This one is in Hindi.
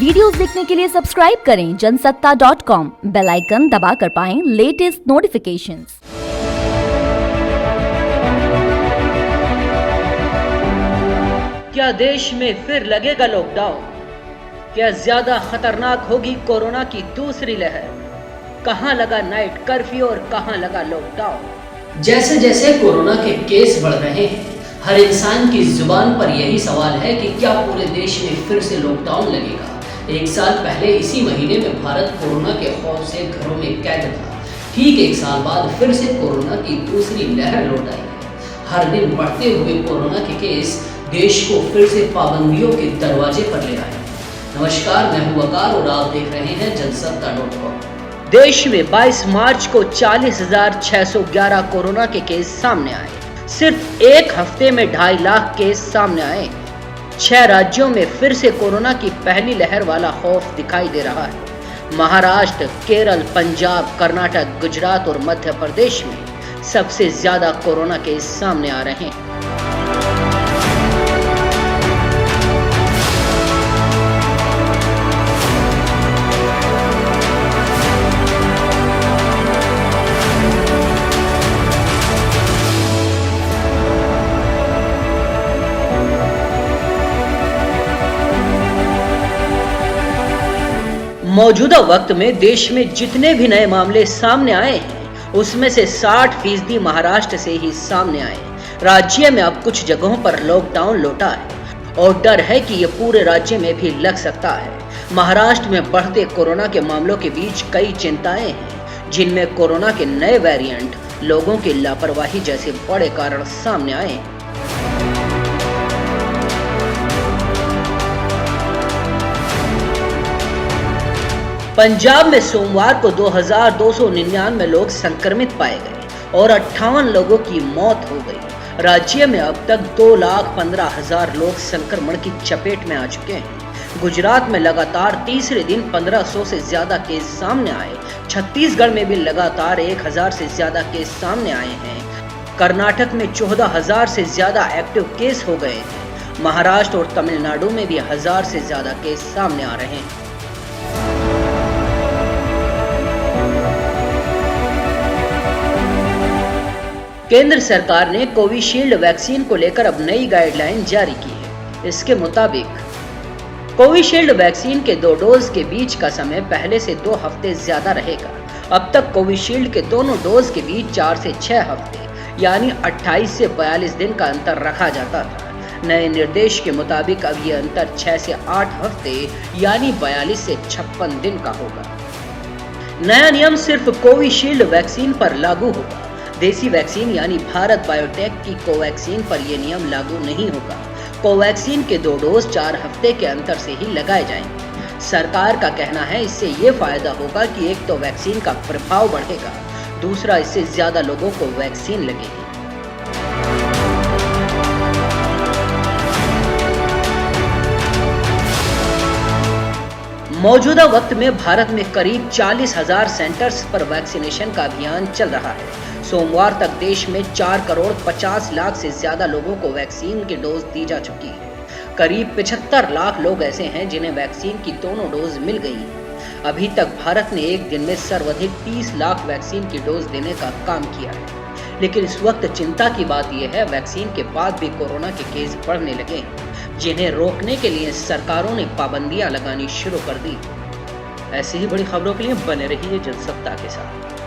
वीडियोस देखने के लिए सब्सक्राइब करें जनसत्ता.com, बेल आइकन दबाकर पाएं लेटेस्ट नोटिफिकेशंस। क्या देश में फिर लगेगा लॉकडाउन? क्या ज्यादा खतरनाक होगी कोरोना की दूसरी लहर? कहां लगा नाइट कर्फ्यू और कहां लगा लॉकडाउन? जैसे जैसे कोरोना के केस बढ़ रहे हैं, हर इंसान की जुबान पर यही सवाल है कि क्या पूरे देश में फिर से लॉकडाउन लगेगा। एक साल पहले इसी महीने में भारत कोरोना के खौफ से घरों में कैद था। ठीक एक साल बाद फिर से कोरोना की दूसरी लहर लौट आई है। हर दिन बढ़ते हुए कोरोना के केस देश को फिर से पाबंदियों के दरवाजे पर ले आए। नमस्कार, मैं हूं वकार और आप देख रहे हैं जनसत्ता.com। देश में 22 मार्च को 40,611 कोरोना के केस सामने आए। सिर्फ एक हफ्ते में 2.5 लाख केस सामने आए। 6 राज्यों में फिर से कोरोना की पहली लहर वाला खौफ दिखाई दे रहा है। महाराष्ट्र, केरल, पंजाब, कर्नाटक, गुजरात और मध्य प्रदेश में सबसे ज्यादा कोरोना केस सामने आ रहे हैं। मौजूदा वक्त में देश में जितने भी नए मामले सामने आए हैं, उसमें से 60% महाराष्ट्र से ही सामने आए। राज्य में अब कुछ जगहों पर लॉकडाउन लौटा है और डर है कि ये पूरे राज्य में भी लग सकता है। महाराष्ट्र में बढ़ते कोरोना के मामलों के बीच कई चिंताएं हैं, जिनमें कोरोना के नए वेरिएंट, लोगों की लापरवाही जैसे बड़े कारण सामने आए हैं। पंजाब में सोमवार को 2,299 लोग संक्रमित पाए गए और 58 लोगों की मौत हो गई। राज्य में अब तक 2,15,000 लोग संक्रमण की चपेट में आ चुके हैं। गुजरात में लगातार तीसरे दिन 1,500 से ज्यादा केस सामने आए। छत्तीसगढ़ में भी लगातार 1,000 से ज्यादा केस सामने आए हैं। कर्नाटक में 14,000 से ज्यादा एक्टिव केस हो गए हैं। महाराष्ट्र और तमिलनाडु में भी 1,000 से ज्यादा केस सामने आ रहे हैं। केंद्र सरकार ने कोविशील्ड वैक्सीन को लेकर अब नई गाइडलाइन जारी की है। इसके मुताबिक कोविशील्ड वैक्सीन के 2 डोज के बीच का समय पहले से 2 हफ्ते ज्यादा रहेगा। अब तक कोविशील्ड के दोनों डोज के बीच 4 से 6 हफ्ते यानी 28 से 42 दिन का अंतर रखा जाता था। नए निर्देश के मुताबिक अब ये अंतर 6 से 8 हफ्ते यानी 42 से 56 दिन का होगा। नया नियम सिर्फ कोविशील्ड वैक्सीन पर लागू होगा। देसी वैक्सीन यानी भारत बायोटेक की कोवैक्सीन पर यह नियम लागू नहीं होगा। कोवैक्सीन के 2 डोज 4 हफ्ते के अंतर से ही लगाए जाएंगे। सरकार का कहना है इससे ये फायदा होगा कि एक तो वैक्सीन का प्रभाव बढ़ेगा, दूसरा इससे ज्यादा लोगों को वैक्सीन लगेगी। मौजूदा वक्त में भारत में करीब 40,000 सेंटर्स पर वैक्सीनेशन का अभियान चल रहा है। सोमवार तक देश में 4 करोड़ 50 लाख से ज्यादा लोगों को वैक्सीन की डोज दी जा चुकी है। करीब 75 लाख लोग ऐसे हैं जिन्हें वैक्सीन की दोनों डोज मिल गई है। अभी तक भारत ने एक दिन में सर्वाधिक 30 लाख वैक्सीन की डोज देने का काम किया है। लेकिन इस वक्त चिंता की बात यह है, वैक्सीन के बाद भी कोरोना के केस बढ़ने लगे हैं, जिन्हें रोकने के लिए सरकारों ने पाबंदियां लगानी शुरू कर दी। ऐसी ही बड़ी खबरों के लिए बने रहिए जनसत्ता के साथ।